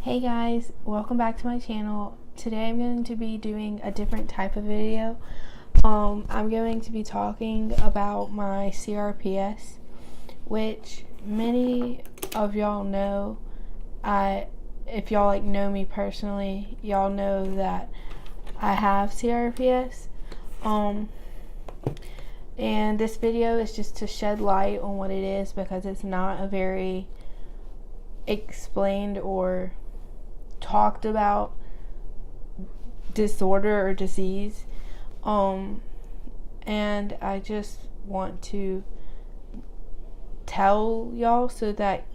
Hey guys, welcome back to my channel. Today I'm going to be doing a different type of video. I'm going to be talking about my CRPS, which many of y'all know. If y'all know me personally, y'all know that I have CRPS. And this video is just to shed light on what it is, because it's not a very explained or talked about disorder or disease, and I just want to tell y'all so that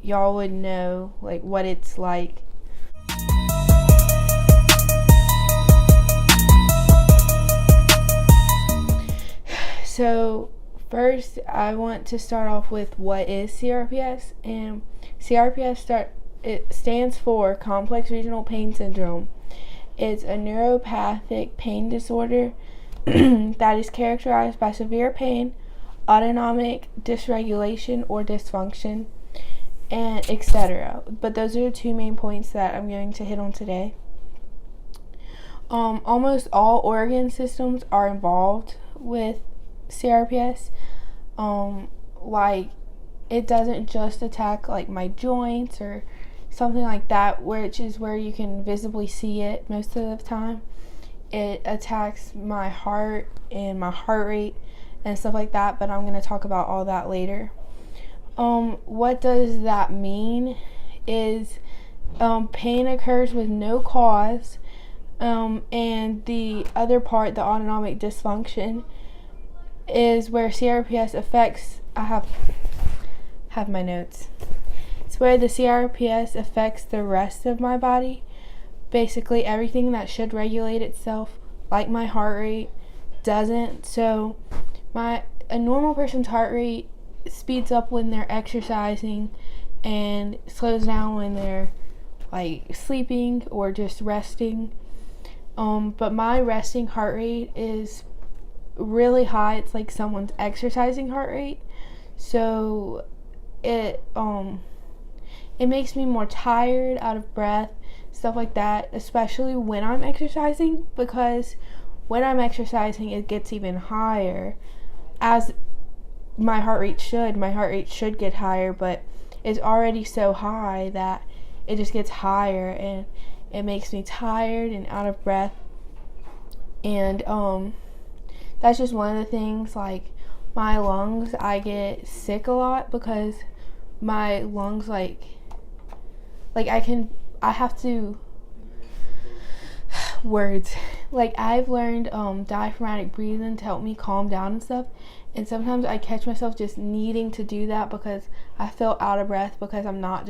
y'all would know like what it's like. So first I want to start off with what is CRPS. And CRPS it stands for Complex Regional Pain Syndrome. It's a neuropathic pain disorder that is characterized by severe pain, autonomic dysregulation or dysfunction, and etc. But those are the two main points that I'm going to hit on today. Almost all organ systems are involved with CRPS. Like, it doesn't just attack like my joints or something like that, which is where you can visibly see it most of the time. It attacks my heart and my heart rate and stuff like that, but I'm going to talk about all that later. What does that mean is pain occurs with no cause, and the other part, the autonomic dysfunction, is where CRPS affects. I have my notes. It's where the CRPS affects the rest of my body. Basically everything that should regulate itself, like my heart rate, doesn't. So a normal person's heart rate speeds up when they're exercising and slows down when they're like sleeping or just resting. But my resting heart rate is really high. It's like someone's exercising heart rate. So it makes me more tired, out of breath, stuff like that, especially when I'm exercising, because when I'm exercising it gets even higher, as my heart rate should. My heart rate should get higher, but it's already so high that it just gets higher, and it makes me tired and out of breath. And that's just one of the things. Like, my lungs, I get sick a lot because my lungs I have to words. Like, I've learned diaphragmatic breathing to help me calm down and stuff, and sometimes I catch myself just needing to do that because I feel out of breath, because I'm not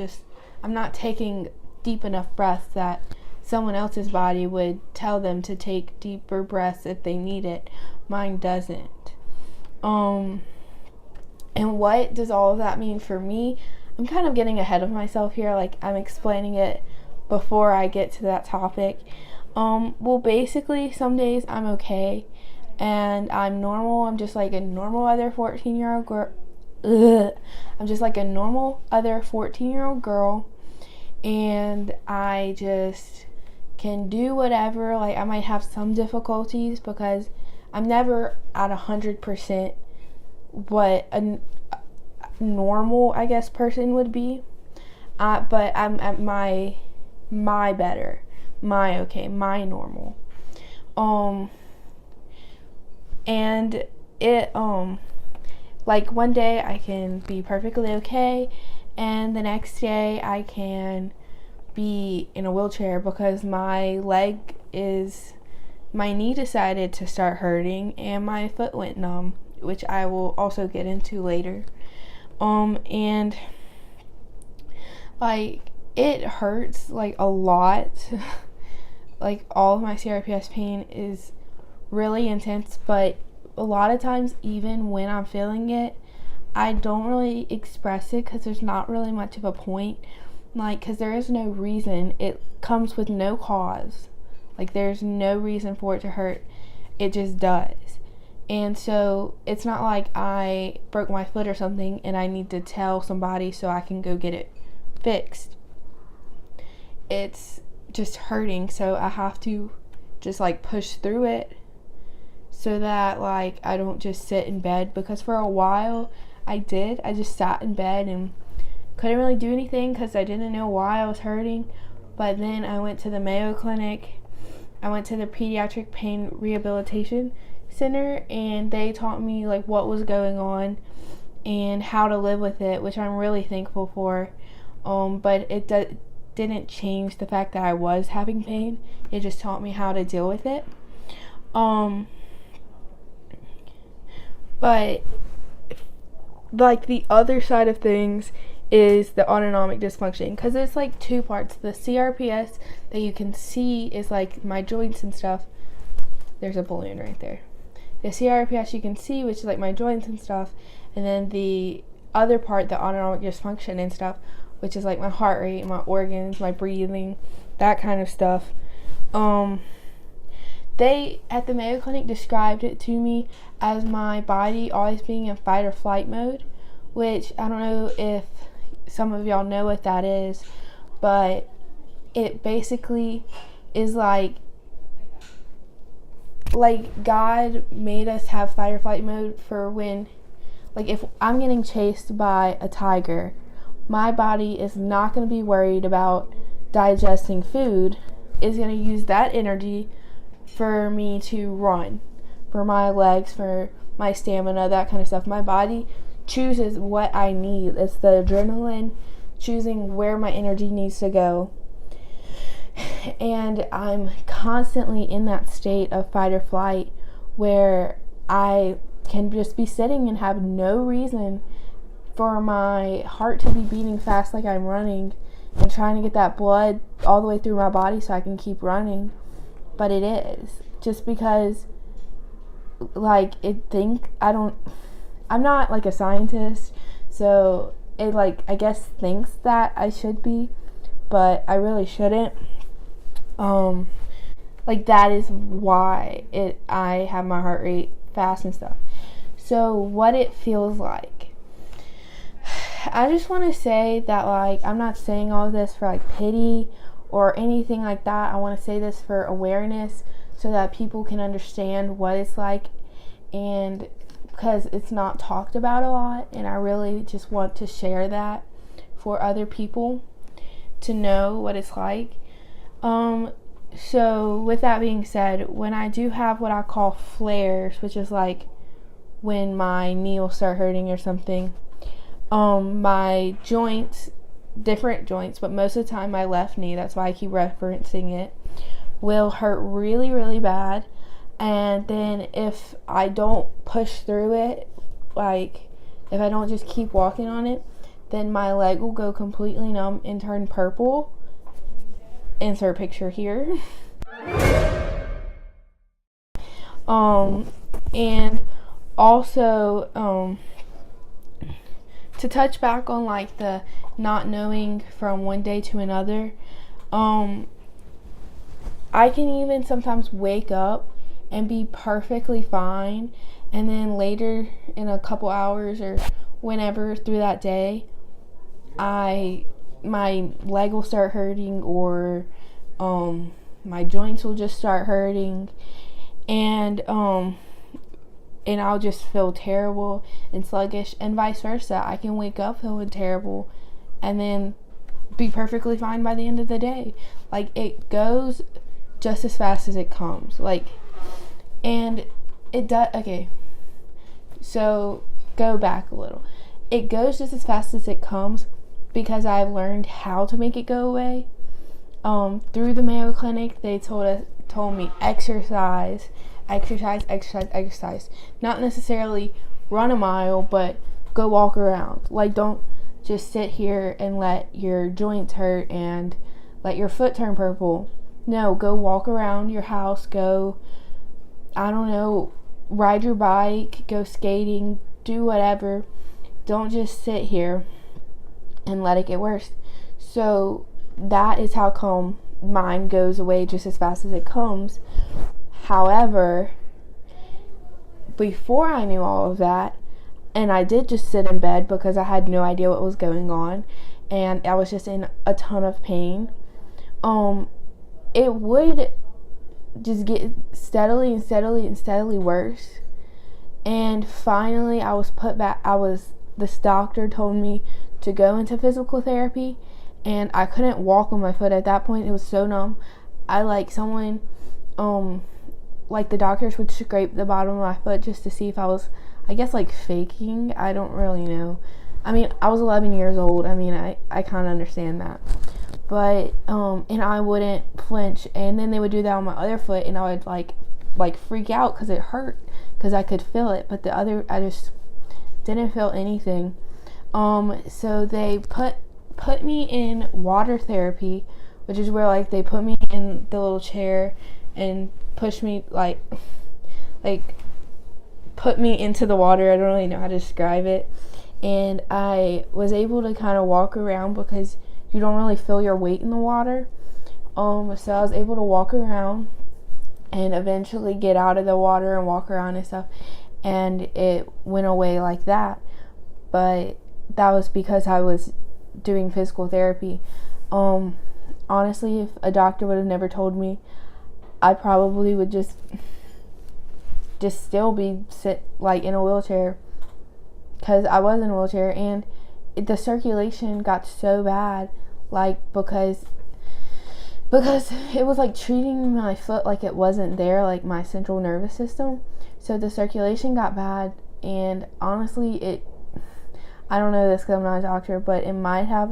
taking deep enough breaths that someone else's body would tell them to take deeper breaths if they need it. Mine doesn't. And what does all of that mean for me? I'm kind of getting ahead of myself here. Like, I'm explaining it before I get to that topic. Well, basically, some days I'm okay and I'm normal. I'm just like a normal other 14-year-old girl. I'm just like a normal other 14-year-old girl, and I just can do whatever. Like, I might have some difficulties because I'm never at 100% what a normal, I guess, person would be, but I'm at my better, my normal. And it like, one day I can be perfectly okay, and the next day I can be in a wheelchair because my knee decided to start hurting and my foot went numb, which I will also get into later. And like, it hurts like a lot. Like, all of my CRPS pain is really intense, but a lot of times, even when I'm feeling it, I don't really express it because there's not really much of a point. Like, because there is no reason. It comes with no cause. Like, there's no reason for it to hurt. It just does. And so it's not like I broke my foot or something and I need to tell somebody so I can go get it fixed. it's just hurting, so I have to just like push through it so that like I don't just sit in bed, because for a while I just sat in bed and couldn't really do anything because I didn't know why I was hurting. But then I went to the Mayo Clinic, I went to the Pediatric Pain Rehabilitation Center, and they taught me like what was going on and how to live with it, which I'm really thankful for. But it didn't change the fact that I was having pain. It just taught me how to deal with it. But like the other side of things is the autonomic dysfunction, because it's like two parts. The CRPS that you can see is like my joints and stuff. There's a balloon right there. The CRPS you can see, which is like my joints and stuff, and then the other part, the autonomic dysfunction and stuff, which is like my heart rate, my organs, my breathing, that kind of stuff. They at the Mayo Clinic described it to me as my body always being in fight or flight mode, which I don't know if some of y'all know what that is, but it basically is like God made us have fight or flight mode for when, like, if I'm getting chased by a tiger, my body is not going to be worried about digesting food. It's going to use that energy for me to run, for my legs, for my stamina, that kind of stuff. My body chooses what I need. It's the adrenaline choosing where my energy needs to go. And I'm constantly in that state of fight or flight where I can just be sitting and have no reason for my heart to be beating fast like I'm running and trying to get that blood all the way through my body so I can keep running. But it is just because like I'm not like a scientist, so it like I guess thinks that I should be, but I really shouldn't. Like that is why I have my heart rate fast and stuff. So what it feels like, I just want to say that like I'm not saying all of this for like pity or anything like that. I want to say this for awareness so that people can understand what it's like, and because it's not talked about a lot, and I really just want to share that for other people to know what it's like. So with that being said, when I do have what I call flares, which is like when my knee will start hurting or something, my joints, different joints, but most of the time my left knee, that's why I keep referencing it, will hurt really, really bad. And then if I don't push through it, like if I don't just keep walking on it, then my leg will go completely numb and turn purple. Insert picture here. And also, to touch back on like the not knowing from one day to another, I can even sometimes wake up and be perfectly fine, and then later in a couple hours or whenever through that day, my leg will start hurting, or my joints will just start hurting, and I'll just feel terrible and sluggish, and vice versa. I can wake up feeling terrible and then be perfectly fine by the end of the day. Like it goes just as fast as it comes. Like, and it does. Okay, so go back a little. It goes just as fast as it comes because I've learned how to make it go away. Through the Mayo Clinic, they told me exercise. Not necessarily run a mile, but go walk around. Like, don't just sit here and let your joints hurt and let your foot turn purple. No, go walk around your house. Go, I don't know, ride your bike, go skating, do whatever. Don't just sit here and let it get worse. So that is how come mine goes away just as fast as it comes. However, before I knew all of that, and I did just sit in bed because I had no idea what was going on, and I was just in a ton of pain. it would just get steadily and steadily and steadily worse. And finally, this doctor told me to go into physical therapy, and I couldn't walk on my foot at that point. It was so numb. The doctors would scrape the bottom of my foot just to see if I was, I guess, like faking. I don't really know. I mean, I was 11 years old. I mean, I kind of understand that. But, and I wouldn't flinch. And then they would do that on my other foot, and I would, like freak out because it hurt, because I could feel it. But I just didn't feel anything. So they put me in water therapy, which is where, like, they put me in the little chair and push me, like put me into the water. I don't really know how to describe it. And I was able to kind of walk around because you don't really feel your weight in the water. So I was able to walk around and eventually get out of the water and walk around and stuff. And it went away like that. But that was because I was doing physical therapy. Honestly, if a doctor would have never told me, I probably would just still be in a wheelchair, because I was in a wheelchair. And the circulation got so bad, because it was like treating my foot like it wasn't there, like my central nervous system. So the circulation got bad, and honestly, I don't know this because I'm not a doctor, but it might have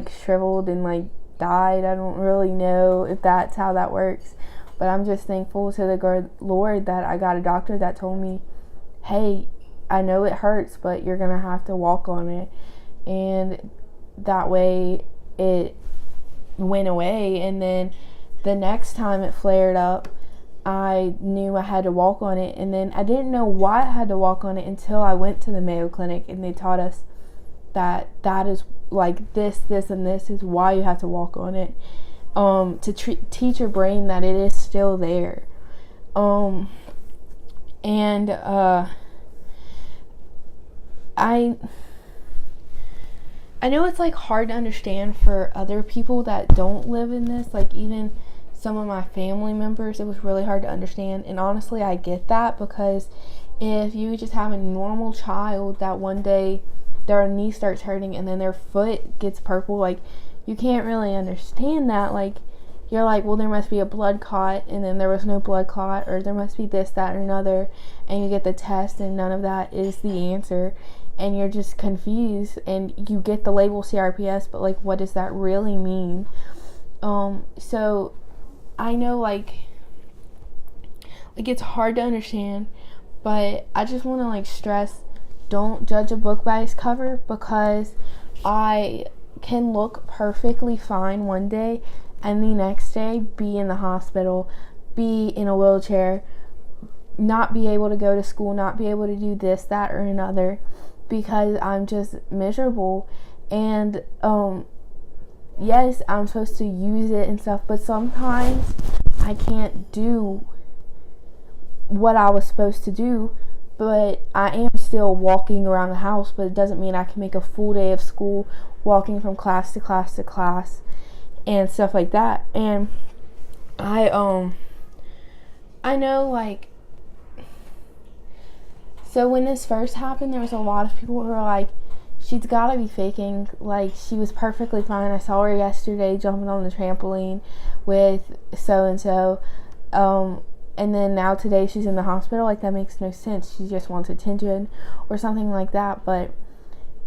shriveled and died. I don't really know if that's how that works, but I'm just thankful to the Lord that I got a doctor that told me, hey, I know it hurts, but you're gonna have to walk on it. And that way it went away. And then the next time it flared up, I knew I had to walk on it. And then I didn't know why I had to walk on it until I went to the Mayo Clinic, and they taught us that is this and this is why you have to walk on it, to teach your brain that it is still there. I know it's hard to understand for other people that don't live in this. Even some of my family members, it was really hard to understand. And honestly, I get that, because if you just have a normal child that one day their knee starts hurting and then their foot gets purple, you can't really understand that. You're well, there must be a blood clot, and then there was no blood clot, or there must be this, that, or another, and you get the test and none of that is the answer, and you're just confused. And you get the label CRPS, but what does that really mean? So I know it's hard to understand, but I just want to stress, don't judge a book by its cover, because I can look perfectly fine one day and the next day be in the hospital, be in a wheelchair, not be able to go to school, not be able to do this, that, or another, because I'm just miserable. And yes, I'm supposed to use it and stuff, but sometimes I can't do what I was supposed to do. But I am still walking around the house, but it doesn't mean I can make a full day of school walking from class to class to class and stuff like that. And I know, so when this first happened, there was a lot of people who were she's gotta be faking, she was perfectly fine. I saw her yesterday jumping on the trampoline with so-and-so, and then now today she's in the hospital. That makes no sense. She just wants attention or something like that. But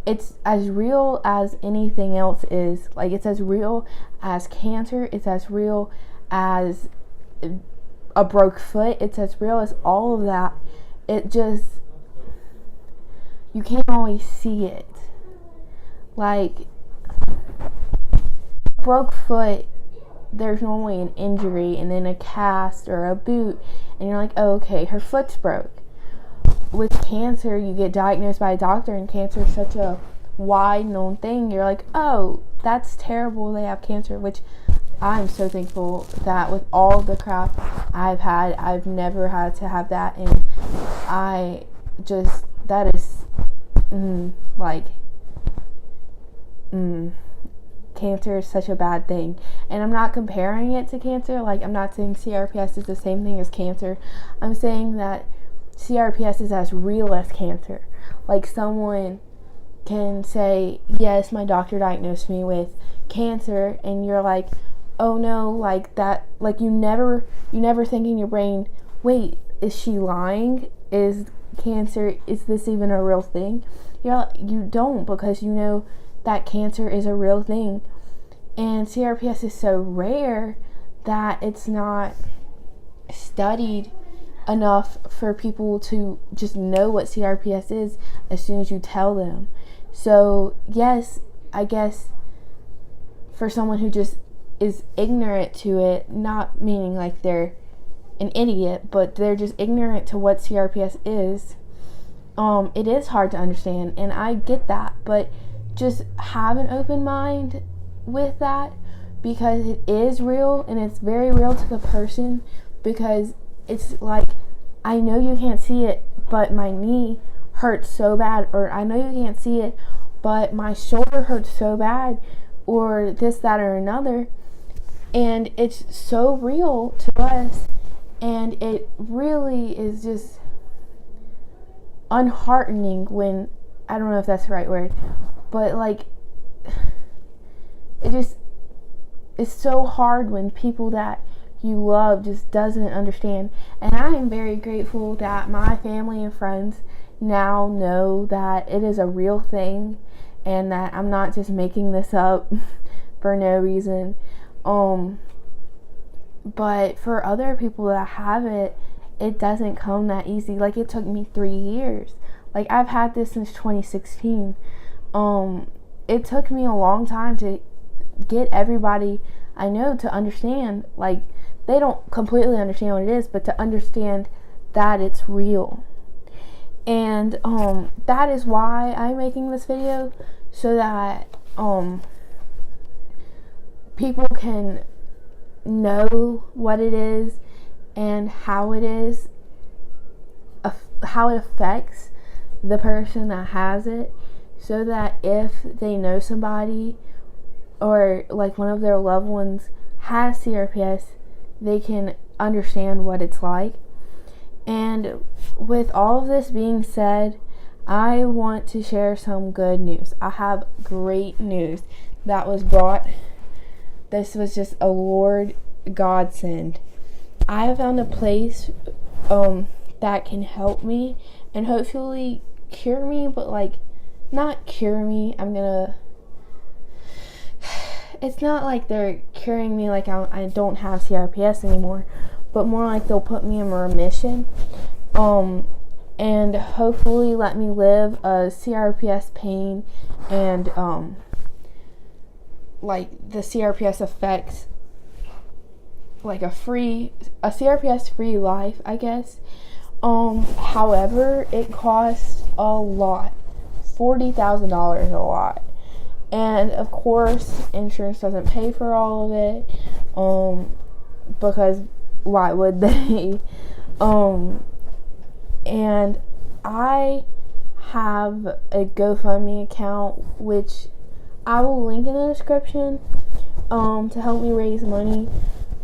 it's as real as anything else is. It's as real as cancer. It's as real as a broke foot. It's as real as all of that. It just, you can't always see it. Broke foot, there's normally an injury and then a cast or a boot, and you're oh, okay, her foot's broke. With cancer, you get diagnosed by a doctor, and cancer is such a wide known thing. You're oh, that's terrible, they have cancer, which I'm so thankful that with all the crap I've had, I've never had to have that. And I just, that is cancer is such a bad thing. And I'm not comparing it to cancer. Like, I'm not saying CRPS is the same thing as cancer. I'm saying that CRPS is as real as cancer. Like, someone can say, yes, my doctor diagnosed me with cancer, and you're like, oh no, like that, like you never think in your brain, wait, is she lying? Is this even a real thing? You don't, because you know that cancer is a real thing. And CRPS is so rare that it's not studied enough for people to just know what CRPS is as soon as you tell them. So yes, I guess for someone who just is ignorant to it, not meaning like they're an idiot, but they're just ignorant to what CRPS is, it is hard to understand, and I get that, but just have an open mind with that, because it is real, and it's very real to the person, because it's like, I know you can't see it, but my knee hurts so bad, or I know you can't see it, but my shoulder hurts so bad, or this, that, or another, and it's so real to us, and it really is just unheartening when, I don't know if that's the right word, but like, it's so hard when people that you love just doesn't understand. And I am very grateful that my family and friends now know that it is a real thing, and that I'm not just making this up for no reason. But for other people that have it, it doesn't come that easy. Like, it took me 3 years. Like, I've had this since 2016. It took me a long time to get everybody I know to understand. Like, they don't completely understand what it is, but to understand that it's real. And that is why I'm making this video, so that people can know what it is and how it is, how it affects the person that has it, so that if they know somebody, or like one of their loved ones has CRPS, they can understand what it's like. And with all of this being said, I want to share some good news. I have great news that was brought. This was just a Lord godsend. I found a place that can help me and hopefully cure me, but like, not cure me. It's not like they're curing me like I don't have CRPS anymore, but more like they'll put me in remission, and hopefully let me live a CRPS pain and like the CRPS effects, like a CRPS free life, I guess. However, it costs a lot. $40,000 is a lot. And of course, insurance doesn't pay for all of it, because why would they? And I have a GoFundMe account, which I will link in the description, to help me raise money.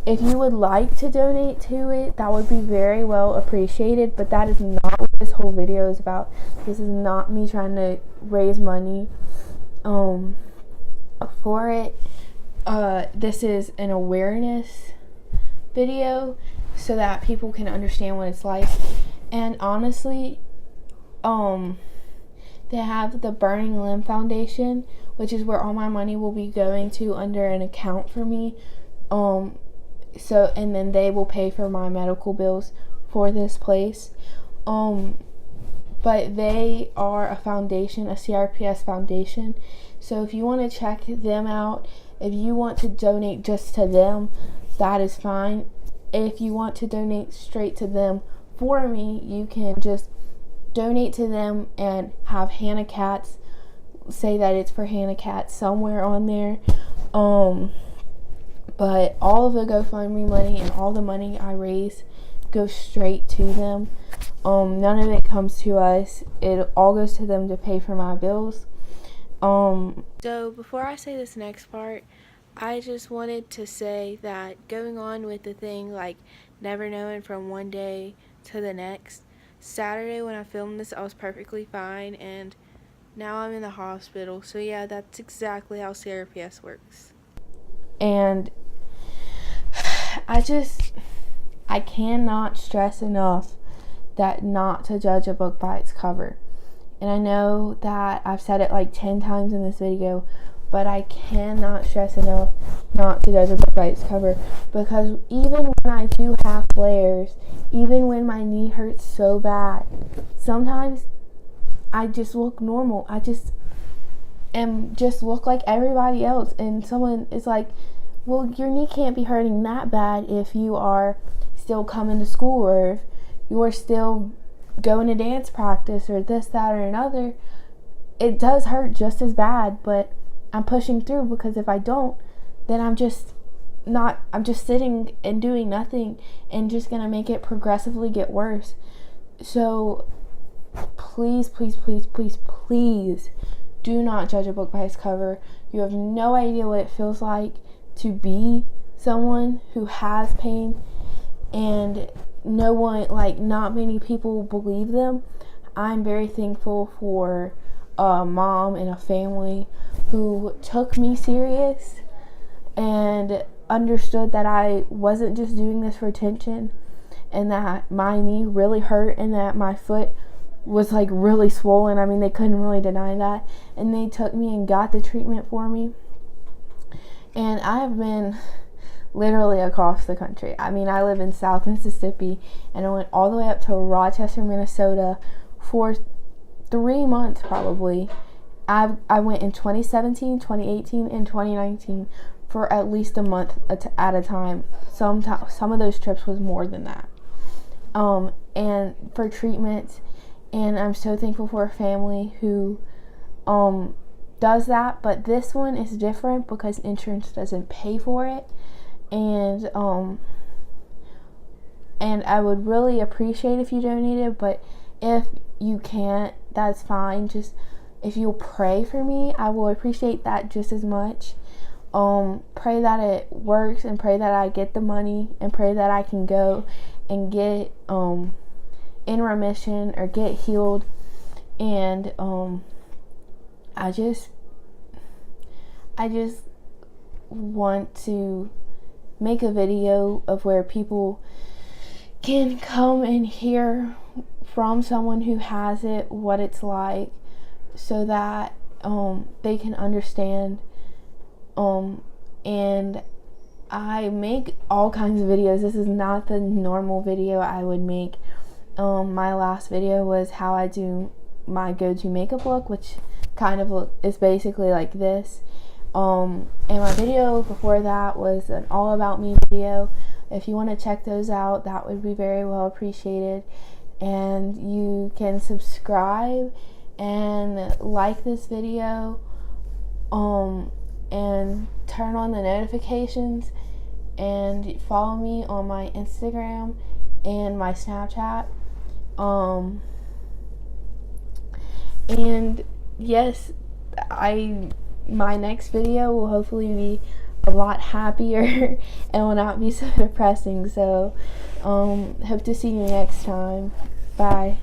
If you would like to donate to it, that would be very well appreciated, but that is not what this whole video is about. This is not me trying to raise money for it. This is an awareness video so that people can understand what it's like. And honestly, they have the Burning Limb Foundation, which is where all my money will be going to under an account for me. And then they will pay for my medical bills for this place. But they are a foundation, a CRPS foundation. So if you want to check them out, if you want to donate just to them, that is fine. If you want to donate straight to them for me, you can just donate to them and have Hannah Cats, say that it's for Hannah Cats somewhere on there. But all of the GoFundMe money and all the money I raise goes straight to them. None of it comes to us. It all goes to them to pay for my bills. So before I say this next part, I just wanted to say that going on with the thing, like never knowing from one day to the next, Saturday when I filmed this, I was perfectly fine, and now I'm in the hospital. So yeah, that's exactly how CRPS works. And I cannot stress enough that not to judge a book by its cover. And I know that I've said it like 10 times in this video, but I cannot stress enough not to judge a book by its cover, because even when I do have flares, even when my knee hurts so bad, sometimes I just look normal. I just look like everybody else, and someone is like, well, your knee can't be hurting that bad if you are still coming to school, or if you're still going to dance practice, or this, that, or another. It does hurt just as bad, but I'm pushing through, because if I don't, then I'm just sitting and doing nothing, and just gonna make it progressively get worse. So please, please, please, please, please do not judge a book by its cover. You have no idea what it feels like to be someone who has pain, and no one, like, not many people believe them. I'm very thankful for a mom and a family who took me serious and understood that I wasn't just doing this for attention, and that my knee really hurt, and that my foot was like really swollen. I mean, they couldn't really deny that, and they took me and got the treatment for me. And I have been literally across the country. I mean, I live in South Mississippi, and I went all the way up to Rochester, Minnesota for 3 months probably. I went in 2017, 2018, and 2019 for at least a month at a time. Some of those trips was more than that. And for treatments, and I'm so thankful for a family who does that. But this one is different because insurance doesn't pay for it, and I would really appreciate if you donated, but if you can't, that's fine. Just if you'll pray for me, I will appreciate that just as much. Pray that it works, and pray that I get the money, and pray that I can go and get in remission or get healed. And I just want to make a video of where people can come and hear from someone who has it what it's like, so that they can understand. And I make all kinds of videos. This is not the normal video I would make. My last video was how I do my go-to makeup look, which kind of is basically like this. And my video before that was an all about me video. If you want to check those out, that would be very well appreciated. And you can subscribe and like this video, and turn on the notifications, and follow me on my Instagram and my Snapchat. And yes, my next video will hopefully be a lot happier and will not be so depressing. So hope to see you next time. Bye.